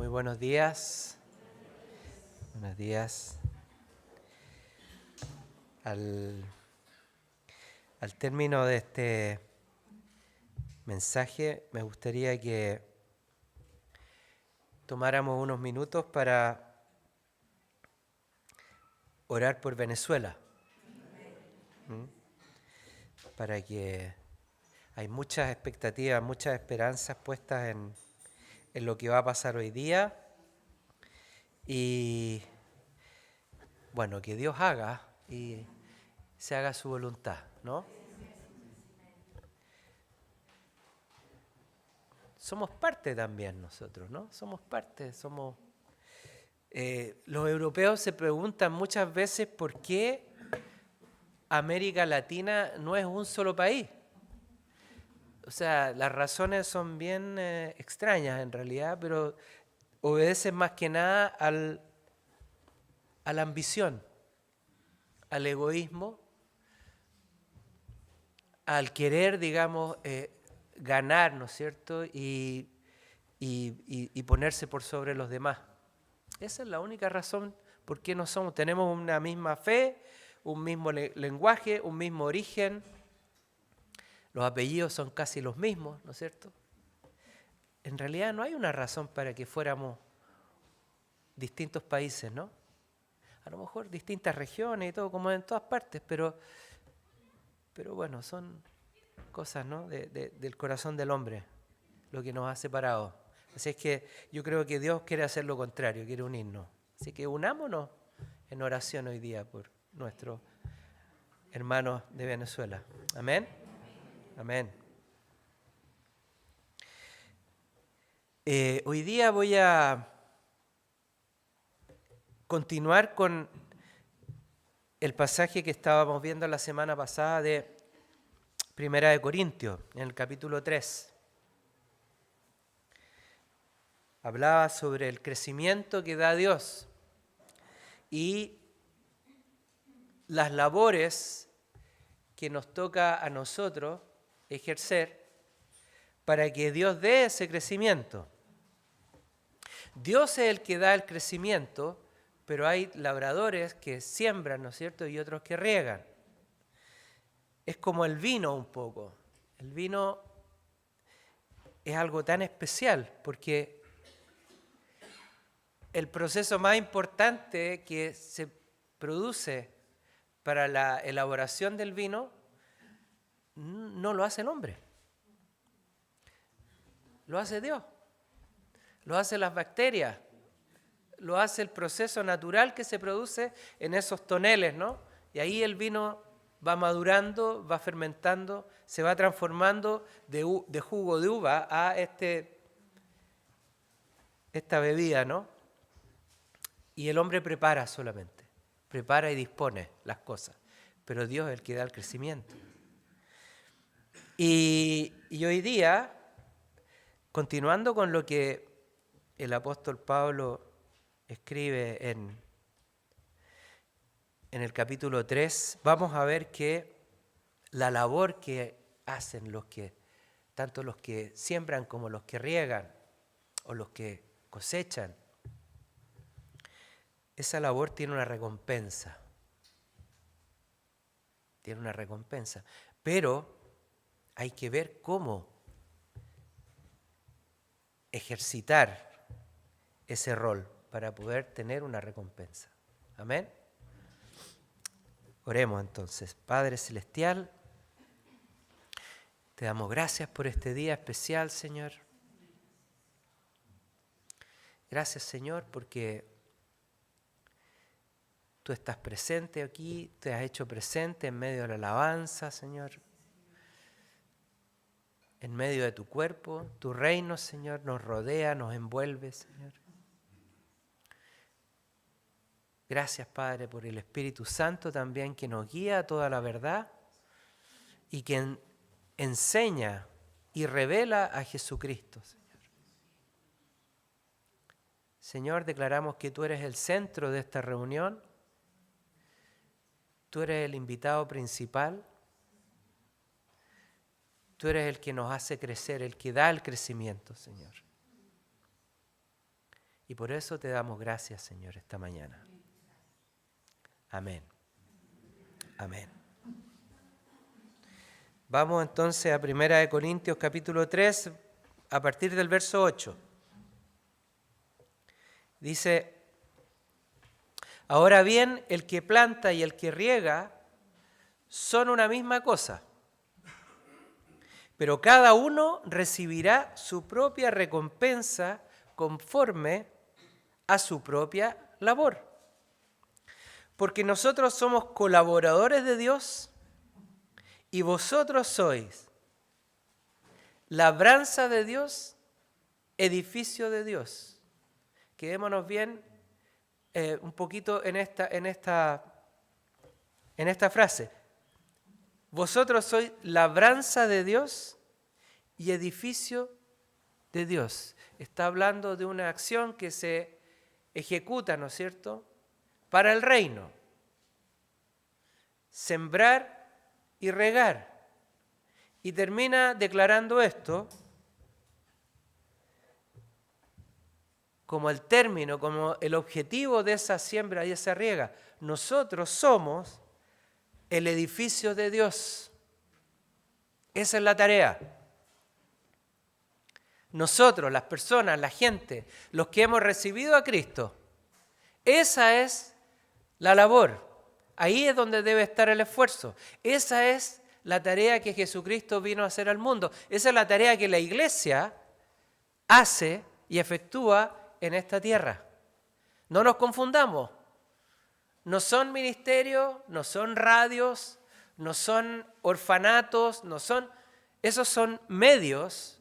Muy buenos días. Buenos días. Al término de este mensaje, me gustaría que tomáramos unos minutos para orar por Venezuela. Para que hay muchas expectativas, muchas esperanzas puestas en lo que va a pasar hoy día. Y bueno, que Dios haga y se haga su voluntad, ¿no? Somos parte también nosotros, ¿no? Somos parte, somos... los europeos se preguntan muchas veces por qué América Latina no es un solo país. O sea, las razones son bien extrañas en realidad, pero obedecen más que nada a la ambición, al egoísmo, al querer, digamos, ganar, ¿no es cierto? Y ponerse por sobre los demás. Esa es la única razón por qué no somos. Tenemos una misma fe, un mismo lenguaje, un mismo origen. Los apellidos son casi los mismos, ¿no es cierto? En realidad no hay una razón para que fuéramos distintos países, ¿no? A lo mejor distintas regiones y todo, como en todas partes, pero bueno, son cosas, ¿no? del corazón del hombre, lo que nos ha separado. Así es que yo creo que Dios quiere hacer lo contrario, quiere unirnos. Así que unámonos en oración hoy día por nuestros hermanos de Venezuela. Amén. Amén. Hoy día voy a continuar con el pasaje que estábamos viendo la semana pasada de Primera de Corintios, en el capítulo 3. Hablaba sobre el crecimiento que da Dios y las labores que nos toca a nosotros ejercer para que Dios dé ese crecimiento. Dios es el que da el crecimiento, pero hay labradores que siembran, ¿no es cierto?, y otros que riegan. Es como el vino un poco. El vino es algo tan especial porque el proceso más importante que se produce para la elaboración del vino no lo hace el hombre. Lo hace Dios. Lo hacen las bacterias. Lo hace el proceso natural que se produce en esos toneles, ¿no? Y ahí el vino va madurando, va fermentando, se va transformando de jugo de uva a esta bebida, ¿no? Y el hombre prepara solamente, prepara y dispone las cosas, pero Dios es el que da el crecimiento. Y hoy día, continuando con lo que el apóstol Pablo escribe en el capítulo 3, vamos a ver que la labor que hacen tanto los que siembran como los que riegan o los que cosechan, esa labor tiene una recompensa. Tiene una recompensa. Pero hay que ver cómo ejercitar ese rol para poder tener una recompensa. Amén. Oremos entonces. Padre Celestial, te damos gracias por este día especial, Señor. Gracias, Señor, porque tú estás presente aquí, te has hecho presente en medio de la alabanza, Señor. En medio de tu cuerpo, tu reino, Señor, nos rodea, nos envuelve, Señor. Gracias, Padre, por el Espíritu Santo también que nos guía a toda la verdad y que enseña y revela a Jesucristo, Señor. Señor, declaramos que tú eres el centro de esta reunión. Tú eres el invitado principal. Tú eres el que nos hace crecer, el que da el crecimiento, Señor. Y por eso te damos gracias, Señor, esta mañana. Amén. Amén. Vamos entonces a 1 Corintios capítulo 3, a partir del verso 8. Dice: ahora bien, el que planta y el que riega son una misma cosa, pero cada uno recibirá su propia recompensa conforme a su propia labor. Porque nosotros somos colaboradores de Dios y vosotros sois labranza de Dios, edificio de Dios. Quedémonos bien un poquito en esta frase. Vosotros sois labranza de Dios y edificio de Dios. Está hablando de una acción que se ejecuta, ¿no es cierto?, para el reino. Sembrar y regar. Y termina declarando esto como el término, como el objetivo de esa siembra y esa riega. Nosotros somos el edificio de Dios. Esa es la tarea. Nosotros, las personas, la gente, los que hemos recibido a Cristo, esa es la labor. Ahí es donde debe estar el esfuerzo. Esa es la tarea que Jesucristo vino a hacer al mundo. Esa es la tarea que la iglesia hace y efectúa en esta tierra. No nos confundamos. No son ministerios, no son radios, no son orfanatos, esos son medios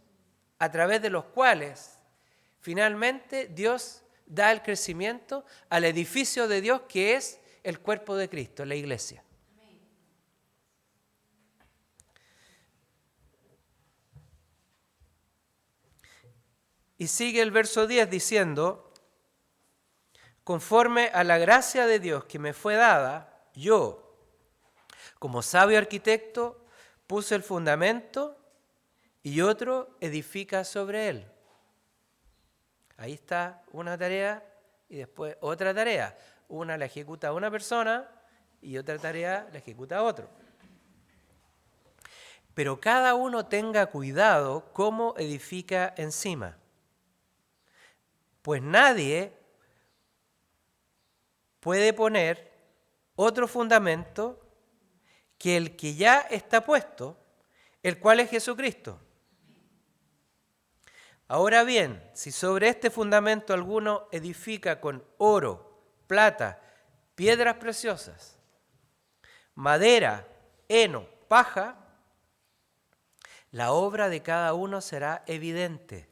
a través de los cuales finalmente Dios da el crecimiento al edificio de Dios, que es el cuerpo de Cristo, la iglesia. Y sigue el verso 10 diciendo: conforme a la gracia de Dios que me fue dada, yo, como sabio arquitecto, puse el fundamento y otro edifica sobre él. Ahí está una tarea y después otra tarea. Una la ejecuta una persona y otra tarea la ejecuta otro. Pero cada uno tenga cuidado cómo edifica encima. Pues nadie puede poner otro fundamento que el que ya está puesto, el cual es Jesucristo. Ahora bien, si sobre este fundamento alguno edifica con oro, plata, piedras preciosas, madera, heno, paja, la obra de cada uno será evidente,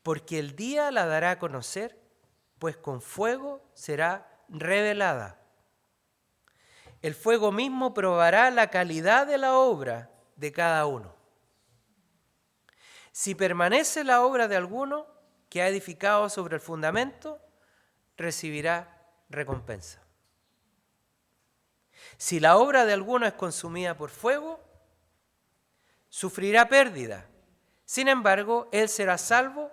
porque el día la dará a conocer, pues con fuego será revelada. El fuego mismo probará la calidad de la obra de cada uno. Si permanece la obra de alguno que ha edificado sobre el fundamento, recibirá recompensa. Si la obra de alguno es consumida por fuego, sufrirá pérdida. Sin embargo, él será salvo,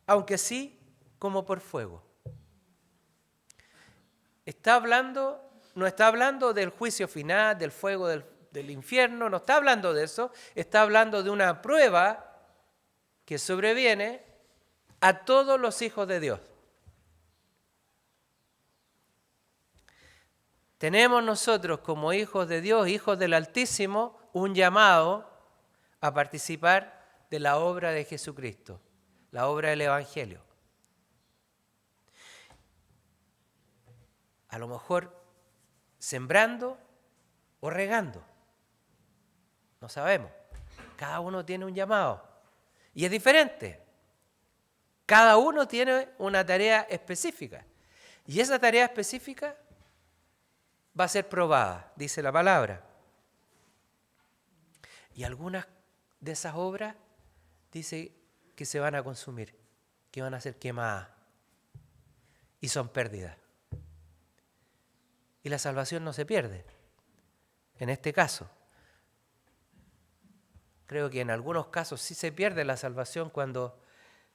aunque sí como por fuego. No está hablando del juicio final, del fuego del infierno, no está hablando de eso, está hablando de una prueba que sobreviene a todos los hijos de Dios. Tenemos nosotros como hijos de Dios, hijos del Altísimo, un llamado a participar de la obra de Jesucristo, la obra del Evangelio. A lo mejor sembrando o regando, no sabemos. Cada uno tiene un llamado y es diferente. Cada uno tiene una tarea específica y esa tarea específica va a ser probada, dice la palabra. Y algunas de esas obras dice que se van a consumir, que van a ser quemadas y son pérdidas. Y la salvación no se pierde. En este caso, creo que en algunos casos sí se pierde la salvación cuando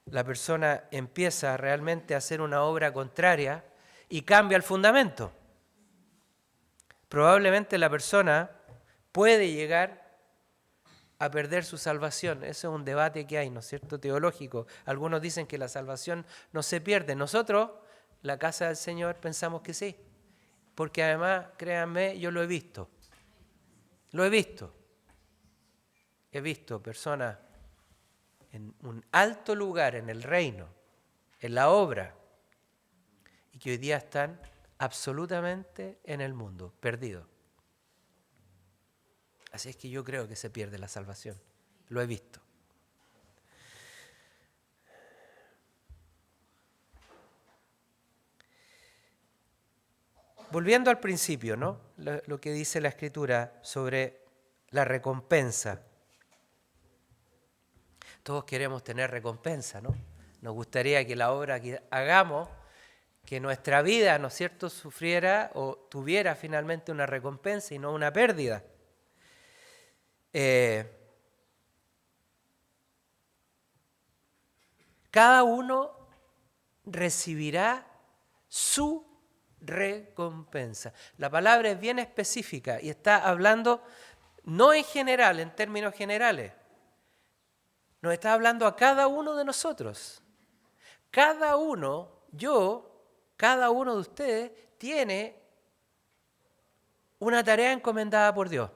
la persona empieza realmente a hacer una obra contraria y cambia el fundamento. Probablemente la persona puede llegar a perder su salvación. Ese es un debate que hay, ¿no es cierto?, teológico. Algunos dicen que la salvación no se pierde. Nosotros, la casa del Señor, pensamos que sí. Porque además, créanme, yo lo he visto. Lo he visto. He visto personas en un alto lugar en el reino, en la obra, y que hoy día están absolutamente en el mundo, perdidos. Así es que yo creo que se pierde la salvación. Lo he visto. Volviendo al principio, ¿no? Lo que dice la Escritura sobre la recompensa. Todos queremos tener recompensa, ¿no? Nos gustaría que la obra que hagamos, que nuestra vida, ¿no es cierto?, sufriera o tuviera finalmente una recompensa y no una pérdida. Cada uno recibirá su recompensa. La palabra es bien específica y está hablando no en general, en términos generales. Nos está hablando a cada uno de nosotros. Cada uno, cada uno de ustedes tiene una tarea encomendada por Dios.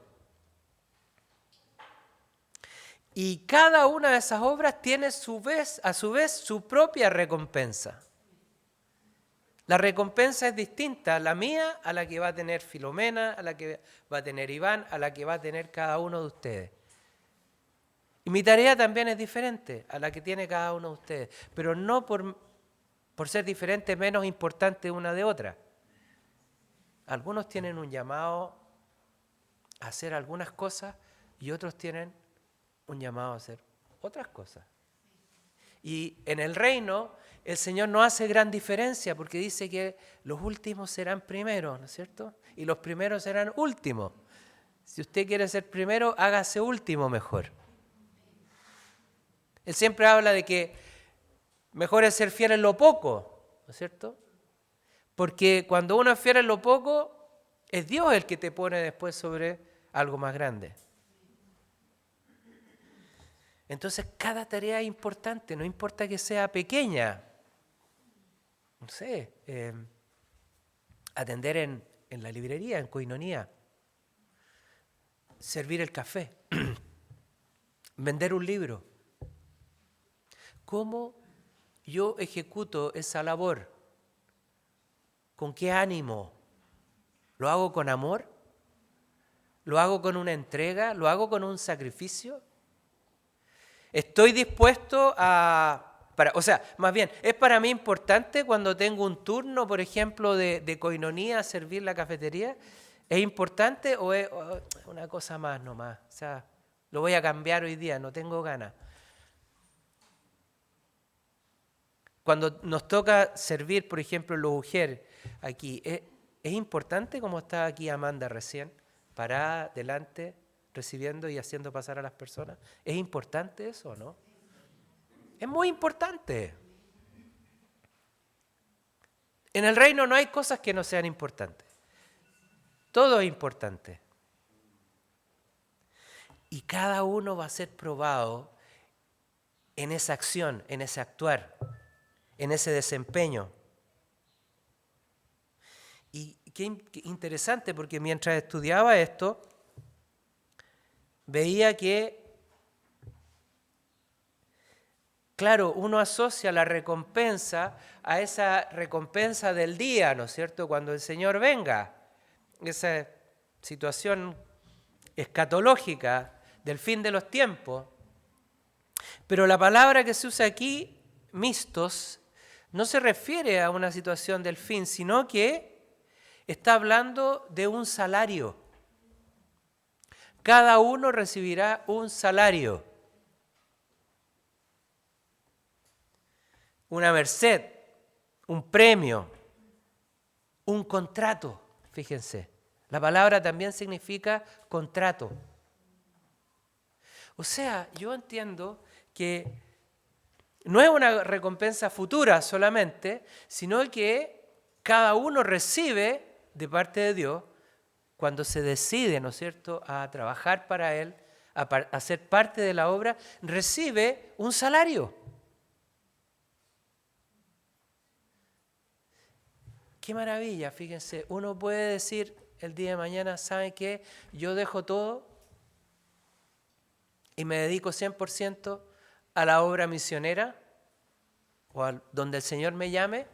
Y cada una de esas obras tiene a su vez su propia recompensa. La recompensa es distinta, la mía a la que va a tener Filomena, a la que va a tener Iván, a la que va a tener cada uno de ustedes. Y mi tarea también es diferente a la que tiene cada uno de ustedes, pero no por ser diferente menos importante una de otra. Algunos tienen un llamado a hacer algunas cosas y otros tienen un llamado a hacer otras cosas. Y en el reino el Señor no hace gran diferencia porque dice que los últimos serán primeros, ¿no es cierto? Y los primeros serán últimos. Si usted quiere ser primero, hágase último mejor. Él siempre habla de que mejor es ser fiel en lo poco, ¿no es cierto? Porque cuando uno es fiel en lo poco, es Dios el que te pone después sobre algo más grande. Entonces, cada tarea es importante, no importa que sea pequeña. No sé, atender en la librería, en Koinonía, servir el café, vender un libro. ¿Cómo yo ejecuto esa labor? ¿Con qué ánimo? ¿Lo hago con amor? ¿Lo hago con una entrega? ¿Lo hago con un sacrificio? ¿Estoy dispuesto más bien, ¿es para mí importante cuando tengo un turno, por ejemplo, de Koinonía a servir la cafetería? ¿Es importante o es una cosa más nomás? O sea, lo voy a cambiar hoy día, no tengo ganas. Cuando nos toca servir, por ejemplo, los Ujier aquí, ¿es importante como está aquí Amanda recién, parada delante, recibiendo y haciendo pasar a las personas? ¿Es importante eso o no? Es muy importante. En el reino no hay cosas que no sean importantes. Todo es importante. Y cada uno va a ser probado en esa acción, en ese actuar, en ese desempeño. Y qué interesante, porque mientras estudiaba esto, veía que, claro, uno asocia la recompensa a esa recompensa del día, ¿no es cierto?, cuando el Señor venga. Esa situación escatológica del fin de los tiempos. Pero la palabra que se usa aquí, mistos, no se refiere a una situación del fin, sino que está hablando de un salario. Cada uno recibirá un salario, una merced, un premio, un contrato. Fíjense, la palabra también significa contrato. O sea, yo entiendo que no es una recompensa futura solamente, sino que cada uno recibe de parte de Dios cuando se decide, ¿no es cierto?, a trabajar para Él, a ser parte de la obra, recibe un salario. Qué maravilla, fíjense, uno puede decir el día de mañana, ¿sabe qué? Yo dejo todo y me dedico 100% a la obra misionera o a donde el Señor me llame,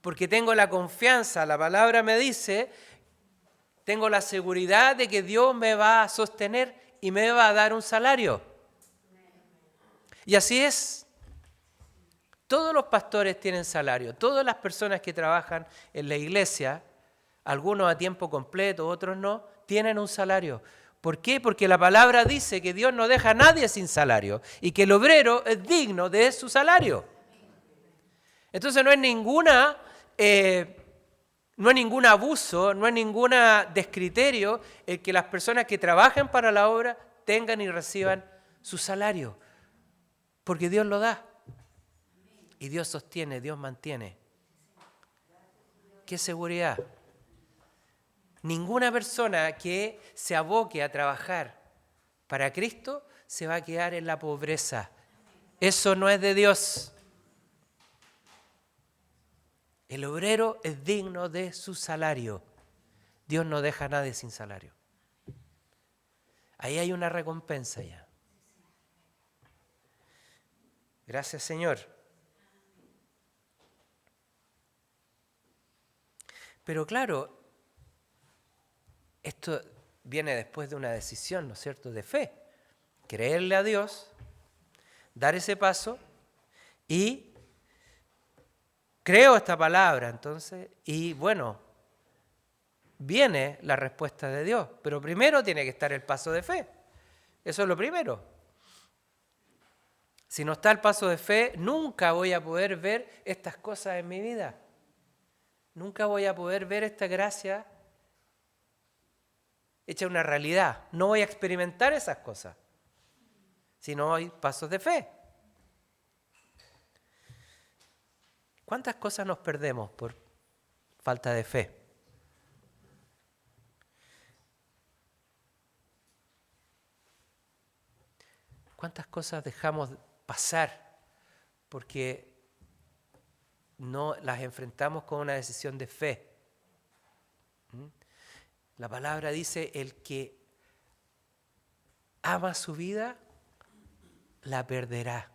porque tengo la confianza, la palabra me dice, tengo la seguridad de que Dios me va a sostener y me va a dar un salario. Y así es. Todos los pastores tienen salario, todas las personas que trabajan en la iglesia, algunos a tiempo completo, otros no, tienen un salario. ¿Por qué? Porque la palabra dice que Dios no deja a nadie sin salario y que el obrero es digno de su salario. Entonces no es ningún abuso, no es ningún descriterio el que las personas que trabajan para la obra tengan y reciban su salario, porque Dios lo da. Y Dios sostiene, Dios mantiene. ¡Qué seguridad! Ninguna persona que se aboque a trabajar para Cristo se va a quedar en la pobreza. Eso no es de Dios. El obrero es digno de su salario. Dios no deja a nadie sin salario. Ahí hay una recompensa ya. Gracias, Señor. Pero claro, esto viene después de una decisión, ¿no es cierto?, de fe. Creerle a Dios, dar ese paso y creo esta palabra, entonces, y bueno, viene la respuesta de Dios, pero primero tiene que estar el paso de fe. Eso es lo primero. Si no está el paso de fe, nunca voy a poder ver estas cosas en mi vida. Nunca voy a poder ver esta gracia hecha una realidad. No voy a experimentar esas cosas si no hay pasos de fe. ¿Cuántas cosas nos perdemos por falta de fe? ¿Cuántas cosas dejamos pasar porque no las enfrentamos con una decisión de fe? La palabra dice, el que ama su vida, la perderá.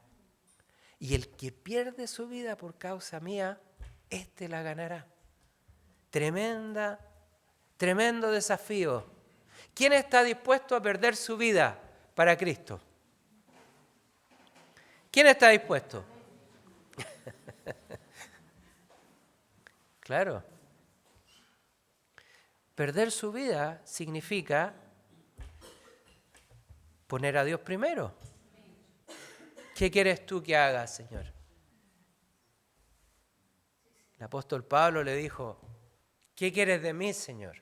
Y el que pierde su vida por causa mía, éste la ganará. Tremendo desafío. ¿Quién está dispuesto a perder su vida para Cristo? ¿Quién está dispuesto? Claro. Perder su vida significa poner a Dios primero. ¿Qué quieres tú que haga, Señor? El apóstol Pablo le dijo, ¿qué quieres de mí, Señor?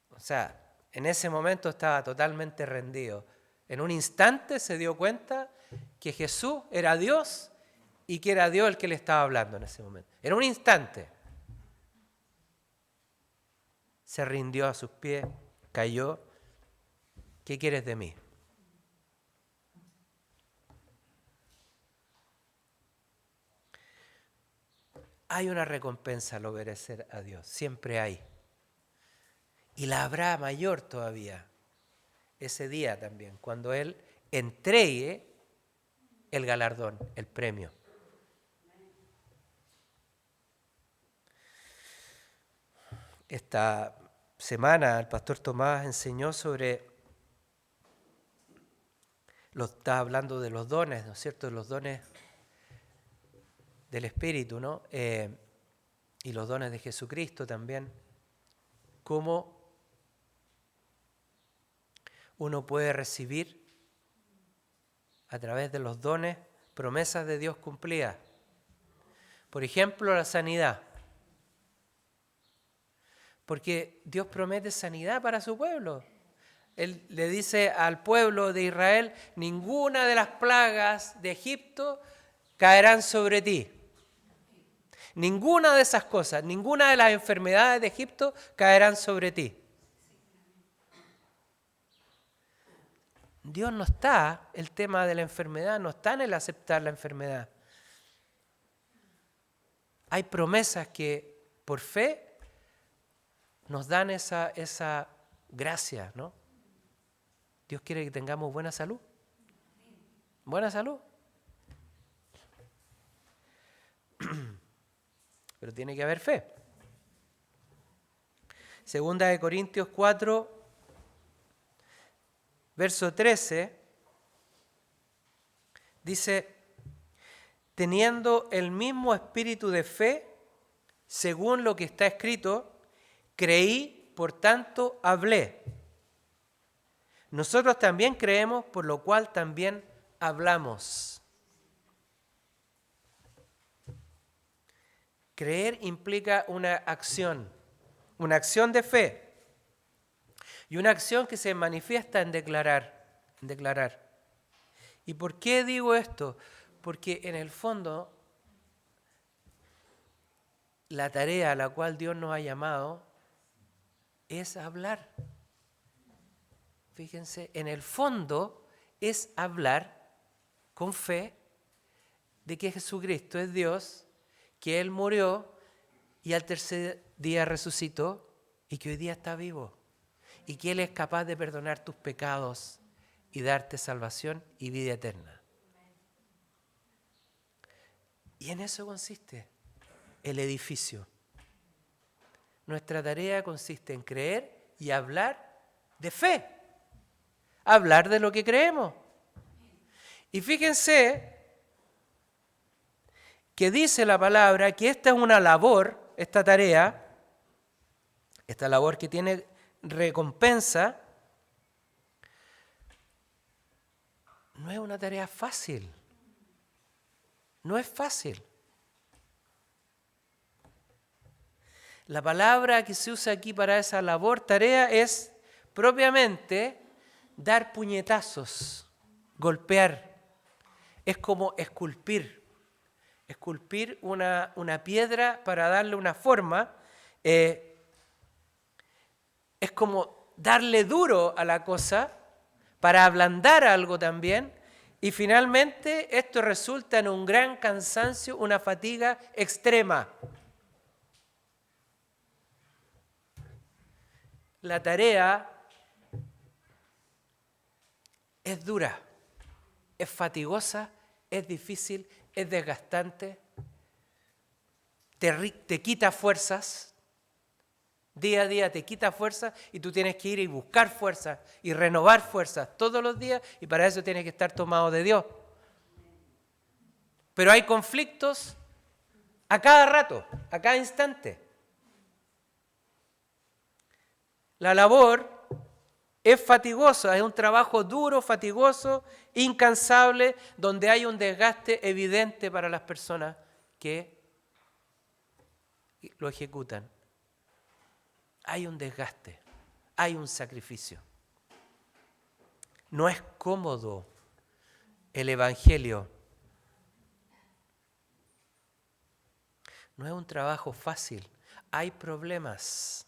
O sea, en ese momento estaba totalmente rendido. En un instante se dio cuenta que Jesús era Dios y que era Dios el que le estaba hablando en ese momento. En un instante. Se rindió a sus pies, cayó. ¿Qué quieres de mí? Hay una recompensa al obedecer a Dios, siempre hay. Y la habrá mayor todavía ese día también, cuando Él entregue el galardón, el premio. Esta semana el pastor Tomás enseñó estaba hablando de los dones, ¿no es cierto?, de los dones del Espíritu, ¿no? Y los dones de Jesucristo también. Cómo uno puede recibir a través de los dones promesas de Dios cumplidas. Por ejemplo, la sanidad. Porque Dios promete sanidad para su pueblo. Él le dice al pueblo de Israel, ninguna de las plagas de Egipto caerán sobre ti. Ninguna de esas cosas, ninguna de las enfermedades de Egipto caerán sobre ti. Dios no está, el tema de la enfermedad, no está en el aceptar la enfermedad. Hay promesas que por fe nos dan esa gracia, ¿no? Dios quiere que tengamos buena salud. Buena salud. Pero tiene que haber fe. Segunda de Corintios 4, verso 13, dice, teniendo el mismo espíritu de fe, según lo que está escrito, creí, por tanto hablé. Nosotros también creemos, por lo cual también hablamos. Creer implica una acción de fe y una acción que se manifiesta en declarar. ¿Y por qué digo esto? Porque en el fondo la tarea a la cual Dios nos ha llamado es hablar. Fíjense, en el fondo es hablar con fe de que Jesucristo es Dios, que Él murió y al tercer día resucitó y que hoy día está vivo y que Él es capaz de perdonar tus pecados y darte salvación y vida eterna. Y en eso consiste el edificio. Nuestra tarea consiste en creer y hablar de fe. Hablar de lo que creemos. Y fíjense que dice la palabra que esta es una labor, esta tarea, esta labor que tiene recompensa, no es una tarea fácil. No es fácil. La palabra que se usa aquí para esa labor, tarea, es propiamente dar puñetazos, golpear. Es como esculpir una piedra para darle una forma. Es como darle duro a la cosa para ablandar algo también. Y finalmente esto resulta en un gran cansancio, una fatiga extrema. La tarea es dura, es fatigosa, es difícil, es desgastante, te quita fuerzas, día a día te quita fuerzas y tú tienes que ir y buscar fuerzas y renovar fuerzas todos los días y para eso tienes que estar tomado de Dios. Pero hay conflictos a cada rato, a cada instante. La labor es fatigosa, es un trabajo duro, fatigoso, incansable, donde hay un desgaste evidente para las personas que lo ejecutan. Hay un desgaste, hay un sacrificio. No es cómodo el Evangelio. No es un trabajo fácil. Hay problemas,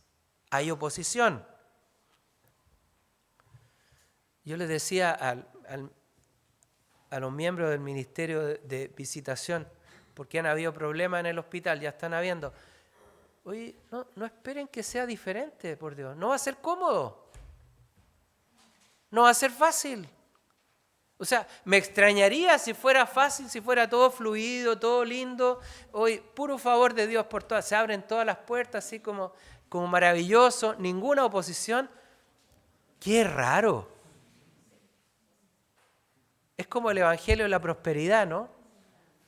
hay oposición. Yo les decía a los miembros del Ministerio de Visitación, porque han habido problemas en el hospital, ya están habiendo. Oye, no esperen que sea diferente, por Dios. No va a ser cómodo. No va a ser fácil. O sea, me extrañaría si fuera fácil, si fuera todo fluido, todo lindo. Hoy, puro favor de Dios por todas. Se abren todas las puertas, así como maravilloso. Ninguna oposición. ¡Qué raro! Es como el Evangelio de la prosperidad, ¿no?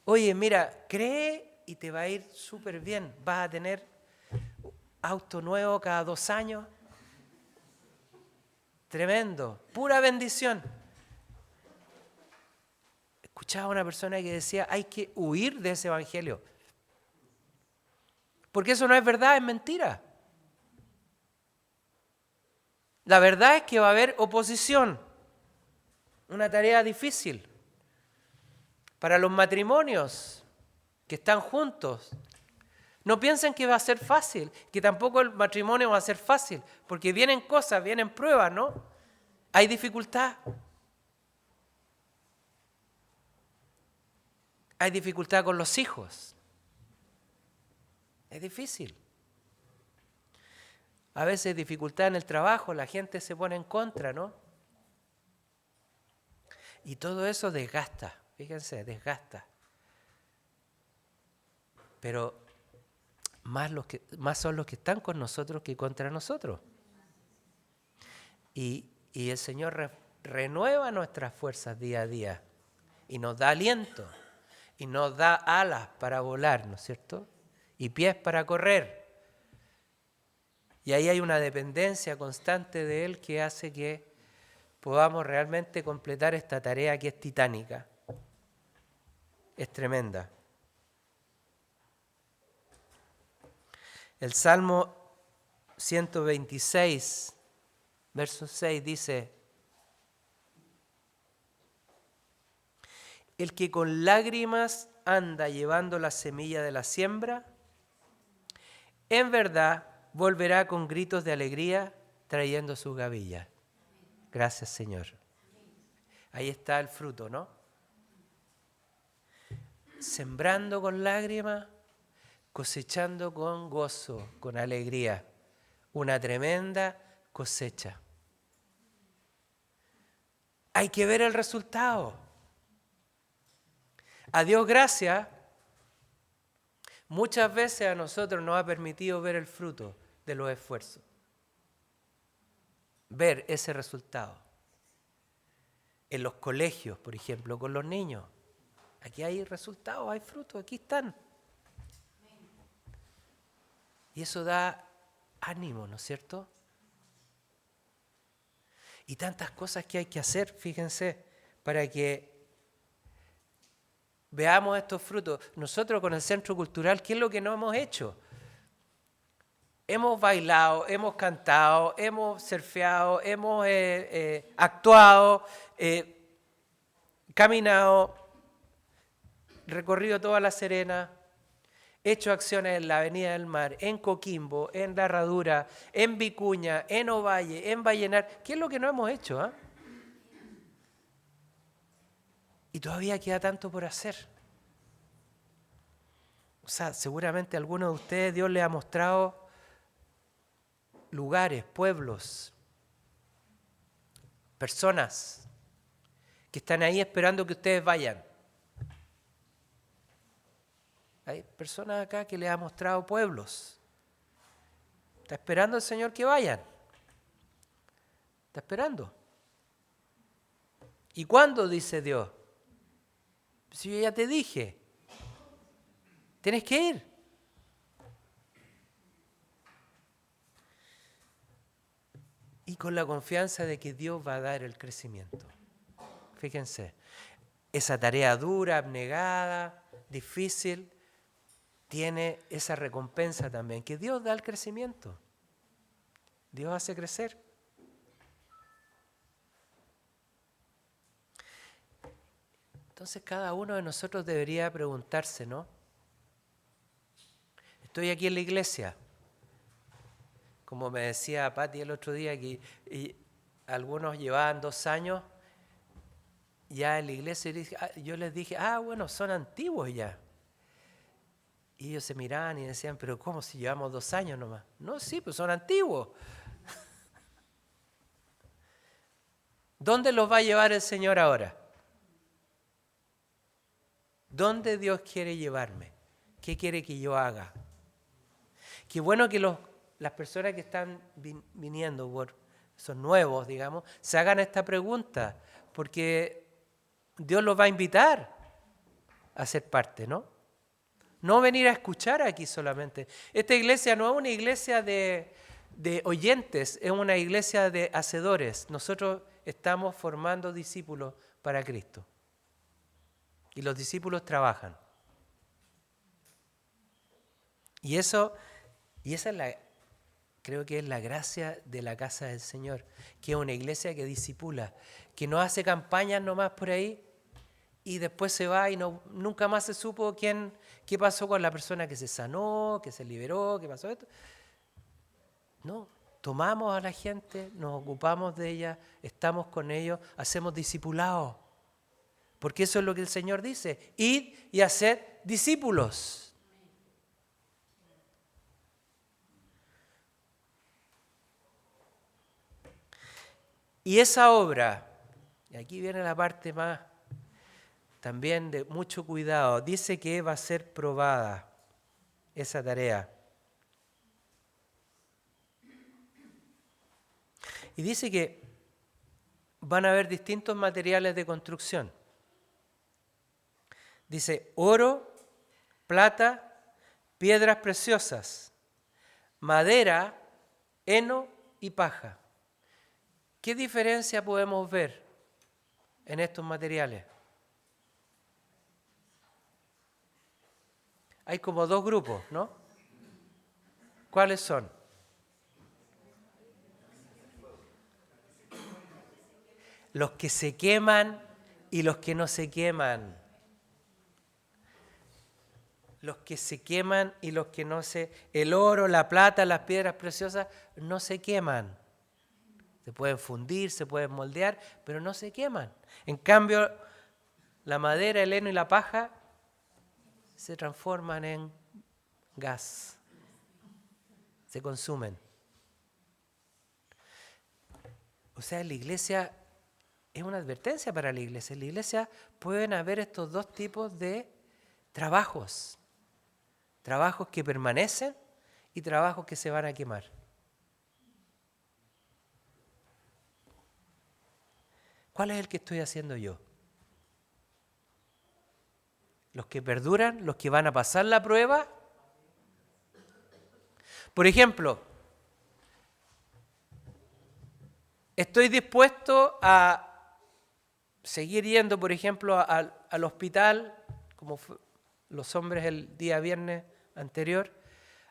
Oye, mira, cree y te va a ir súper bien. Vas a tener auto nuevo cada 2 años. Tremendo, pura bendición. Escuchaba a una persona que decía, hay que huir de ese Evangelio. Porque eso no es verdad, es mentira. La verdad es que va a haber oposición, una tarea difícil. Para los matrimonios que están juntos, no piensen que va a ser fácil, que tampoco el matrimonio va a ser fácil, porque vienen cosas, vienen pruebas, ¿no? Hay dificultad. Hay dificultad con los hijos. Es difícil. A veces dificultad en el trabajo, la gente se pone en contra, ¿no? Y todo eso desgasta, fíjense, desgasta. Pero más son los que están con nosotros que contra nosotros. Y el Señor renueva nuestras fuerzas día a día y nos da aliento y nos da alas para volar, ¿no es cierto? Y pies para correr. Y ahí hay una dependencia constante de Él que hace que podamos realmente completar esta tarea que es titánica. Es tremenda. El Salmo 126, verso 6 dice: el que con lágrimas anda llevando la semilla de la siembra, en verdad volverá con gritos de alegría trayendo sus gavillas. Gracias, Señor. Ahí está el fruto, ¿no? Sembrando con lágrimas, cosechando con gozo, con alegría. Una tremenda cosecha. Hay que ver el resultado. A Dios gracias, muchas veces a nosotros nos ha permitido ver el fruto de los esfuerzos. Ver ese resultado. En los colegios, por ejemplo, con los niños. Aquí hay resultados, hay frutos, aquí están. Y eso da ánimo, ¿no es cierto? Y tantas cosas que hay que hacer, fíjense, para que veamos estos frutos. Nosotros con el Centro Cultural, ¿qué es lo que no hemos hecho? Hemos bailado, hemos cantado, hemos surfeado, hemos actuado, caminado, recorrido toda La Serena, hecho acciones en la Avenida del Mar, en Coquimbo, en La Herradura, en Vicuña, en Ovalle, en Vallenar. ¿Qué es lo que no hemos hecho? Y todavía queda tanto por hacer. O sea, seguramente a algunos de ustedes Dios les ha mostrado lugares, pueblos, personas que están ahí esperando que ustedes vayan. Hay personas acá que les ha mostrado pueblos. Está esperando el Señor que vayan. Está esperando. ¿Y cuándo? Dice Dios. Si yo ya te dije, tienes que ir. Y con la confianza de que Dios va a dar el crecimiento. Fíjense, esa tarea dura, abnegada, difícil, tiene esa recompensa también, que Dios da el crecimiento. Dios hace crecer. Entonces cada uno de nosotros debería preguntarse, ¿no? Estoy aquí en la iglesia, como me decía Pati el otro día, que algunos llevaban 2 años ya en la iglesia, y yo les dije, bueno, son antiguos ya. Y ellos se miraban y decían, pero ¿cómo si llevamos 2 años nomás? No, sí, pues son antiguos. ¿Dónde los va a llevar el Señor ahora? ¿Dónde Dios quiere llevarme? ¿Qué quiere que yo haga? Qué bueno que las personas que están viniendo, son nuevos, digamos, se hagan esta pregunta, porque Dios los va a invitar a ser parte, ¿no? No venir a escuchar aquí solamente. Esta iglesia no es una iglesia de oyentes, es una iglesia de hacedores. Nosotros estamos formando discípulos para Cristo. Y los discípulos trabajan. Y esa es creo que es la gracia de la casa del Señor, que es una iglesia que discipula, que no hace campañas nomás por ahí y después se va y nunca más se supo qué pasó con la persona que se sanó, que se liberó, qué pasó esto. No, tomamos a la gente, nos ocupamos de ella, estamos con ellos, hacemos discipulados. Porque eso es lo que el Señor dice, id y haced discípulos. Y esa obra, y aquí viene la parte más también de mucho cuidado, dice que va a ser probada esa tarea. Y dice que van a haber distintos materiales de construcción. Dice oro, plata, piedras preciosas, madera, heno y paja. ¿Qué diferencia podemos ver en estos materiales? Hay como dos grupos, ¿no? ¿Cuáles son? Los que se queman y los que no se queman. Los que se queman y los que no se... El oro, la plata, las piedras preciosas no se queman. Se pueden fundir, se pueden moldear, pero no se queman. En cambio, la madera, el heno y la paja se transforman en gas. Se consumen. O sea, la iglesia es una advertencia para la iglesia. En la iglesia pueden haber estos dos tipos de trabajos. Trabajos que permanecen y trabajos que se van a quemar. ¿Cuál es el que estoy haciendo yo? ¿Los que perduran? ¿Los que van a pasar la prueba? Por ejemplo, estoy dispuesto a seguir yendo, por ejemplo, al hospital, como los hombres el día viernes anterior,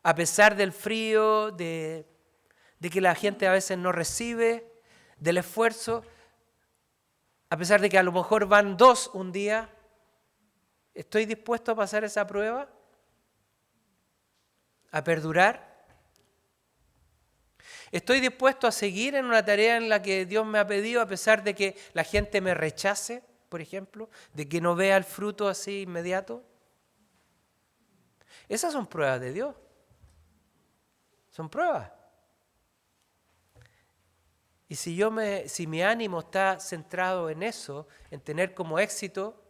a pesar del frío, de que la gente a veces no recibe, del esfuerzo, a pesar de que a lo mejor van 2 un día, ¿estoy dispuesto a pasar esa prueba? ¿A perdurar? ¿Estoy dispuesto a seguir en una tarea en la que Dios me ha pedido a pesar de que la gente me rechace, por ejemplo, de que no vea el fruto así inmediato? Esas son pruebas de Dios. Son pruebas. Y si mi ánimo está centrado en eso, en tener como éxito,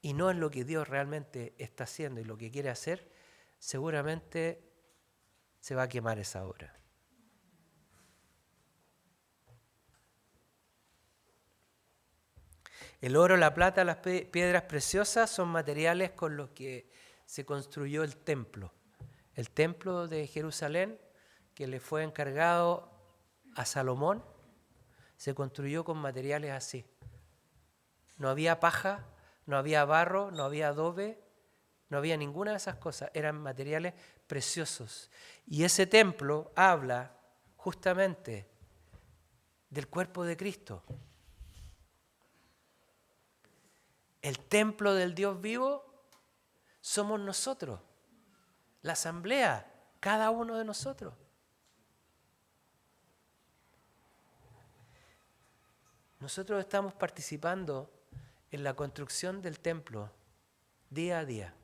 y no en lo que Dios realmente está haciendo y lo que quiere hacer, seguramente se va a quemar esa obra. El oro, la plata, las piedras preciosas son materiales con los que se construyó el templo. El templo de Jerusalén, que le fue encargado a Salomón, se construyó con materiales así. No había paja, no había barro, no había adobe, no había ninguna de esas cosas. Eran materiales preciosos. Y ese templo habla justamente del cuerpo de Cristo. El templo del Dios vivo somos nosotros, la asamblea, cada uno de nosotros. Nosotros estamos participando en la construcción del templo día a día.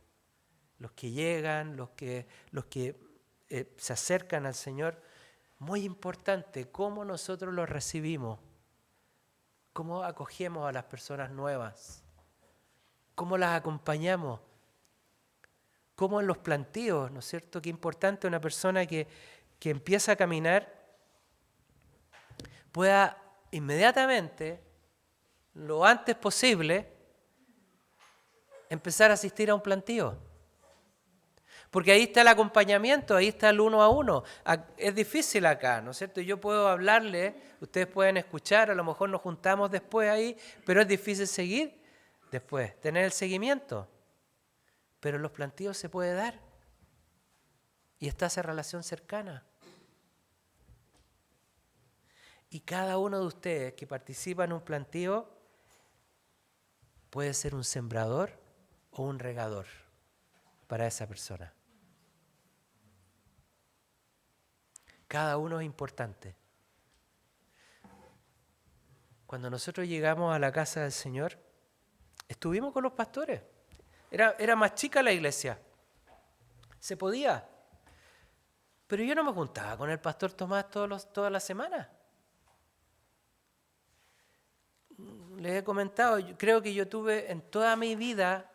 Los que llegan, los que se acercan al Señor, muy importante cómo nosotros los recibimos, cómo acogemos a las personas nuevas, cómo las acompañamos, cómo en los plantíos, ¿no es cierto? Qué importante una persona que empieza a caminar pueda inmediatamente, lo antes posible, empezar a asistir a un plantío. Porque ahí está el acompañamiento, ahí está el 1 a 1. Es difícil acá, ¿no es cierto? Yo puedo hablarle, ustedes pueden escuchar, a lo mejor nos juntamos después ahí, pero es difícil seguir después, tener el seguimiento. Pero en los plantíos se puede dar. Y está esa relación cercana. Y cada uno de ustedes que participa en un plantío puede ser un sembrador o un regador para esa persona. Cada uno es importante. Cuando nosotros llegamos a la casa del Señor, estuvimos con los pastores. Era más chica la iglesia. Se podía. Pero yo no me juntaba con el pastor Tomás toda la semana. Les he comentado, creo que yo tuve en toda mi vida,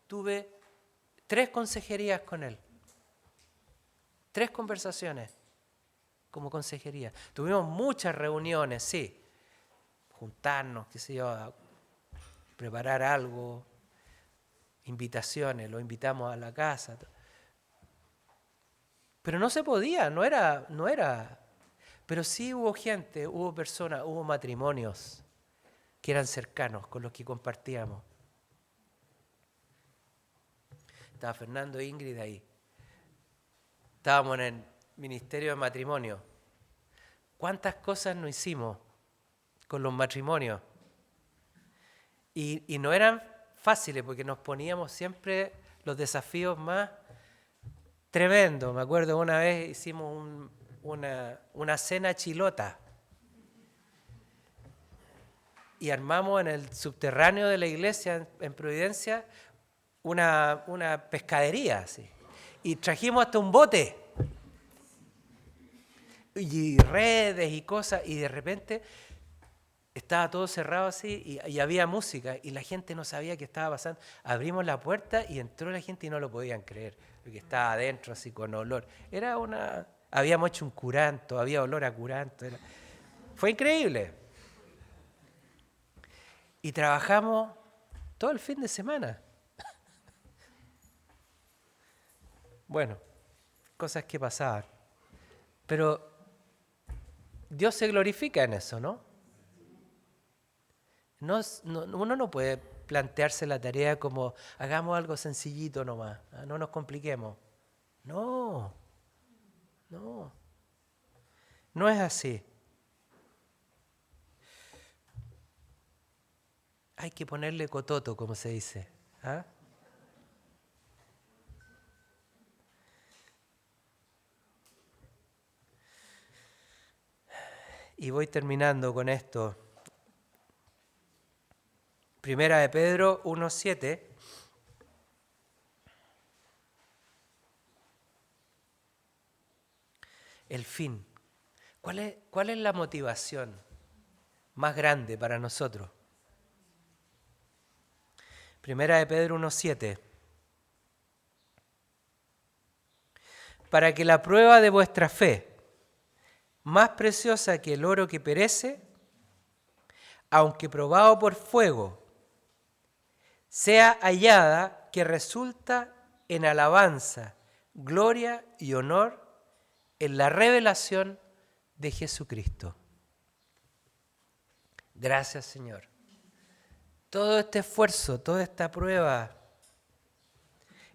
tuve 3 consejerías con él. 3 conversaciones como consejería. Tuvimos muchas reuniones, sí. Juntarnos, qué sé yo, a preparar algo, invitaciones, lo invitamos a la casa. Pero no se podía, no era. Pero sí hubo gente, hubo personas, hubo matrimonios que eran cercanos, con los que compartíamos. Estaba Fernando e Ingrid ahí. Estábamos en el ministerio de matrimonio. ¿Cuántas cosas no hicimos con los matrimonios? Y no eran fáciles porque nos poníamos siempre los desafíos más tremendos. Me acuerdo una vez hicimos una cena chilota. Y armamos en el subterráneo de la iglesia en Providencia una pescadería así. Y trajimos hasta un bote y redes y cosas, y de repente estaba todo cerrado así y había música y la gente no sabía qué estaba pasando. Abrimos la puerta y entró la gente y no lo podían creer, porque estaba adentro así con olor. Habíamos hecho un curanto, había olor a curanto. Fue increíble. Y trabajamos todo el fin de semana. Bueno, cosas que pasaban. Pero Dios se glorifica en eso, ¿no? Uno no puede plantearse la tarea como hagamos algo sencillito nomás, no nos compliquemos. No es así. Hay que ponerle cototo, como se dice. ¿Ah? Y voy terminando con esto. Primera de Pedro 1:7. El fin. ¿Cuál es la motivación más grande para nosotros? Primera de Pedro 1:7. Para que la prueba de vuestra fe, más preciosa que el oro que perece, aunque probado por fuego, sea hallada que resulta en alabanza, gloria y honor en la revelación de Jesucristo. Gracias, Señor. Todo este esfuerzo, toda esta prueba,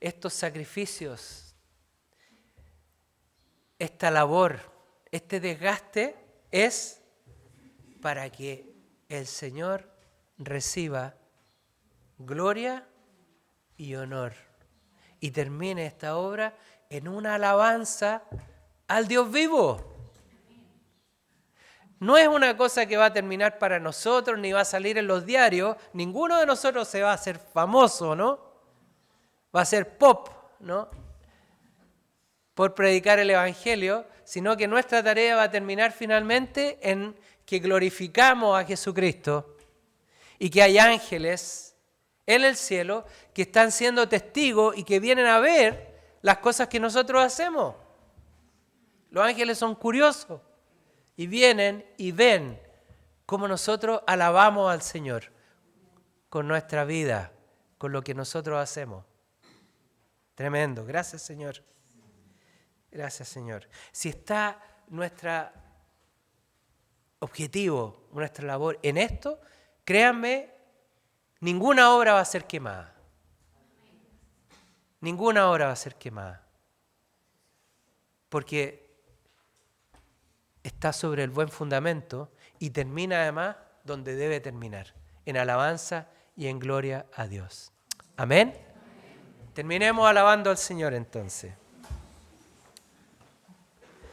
estos sacrificios, esta labor, este desgaste es para que el Señor reciba gloria y honor y termine esta obra en una alabanza al Dios vivo. No es una cosa que va a terminar para nosotros, ni va a salir en los diarios. Ninguno de nosotros se va a hacer famoso, ¿no? Va a ser pop, ¿no? Por predicar el Evangelio, sino que nuestra tarea va a terminar finalmente en que glorificamos a Jesucristo y que hay ángeles en el cielo que están siendo testigos y que vienen a ver las cosas que nosotros hacemos. Los ángeles son curiosos. Y vienen y ven cómo nosotros alabamos al Señor con nuestra vida, con lo que nosotros hacemos. Tremendo. Gracias, Señor. Gracias, Señor. Si está nuestro objetivo, nuestra labor en esto, créanme, ninguna obra va a ser quemada. Ninguna obra va a ser quemada. porque está sobre el buen fundamento y termina además donde debe terminar, en alabanza y en gloria a Dios. Amén. Terminemos alabando al Señor entonces.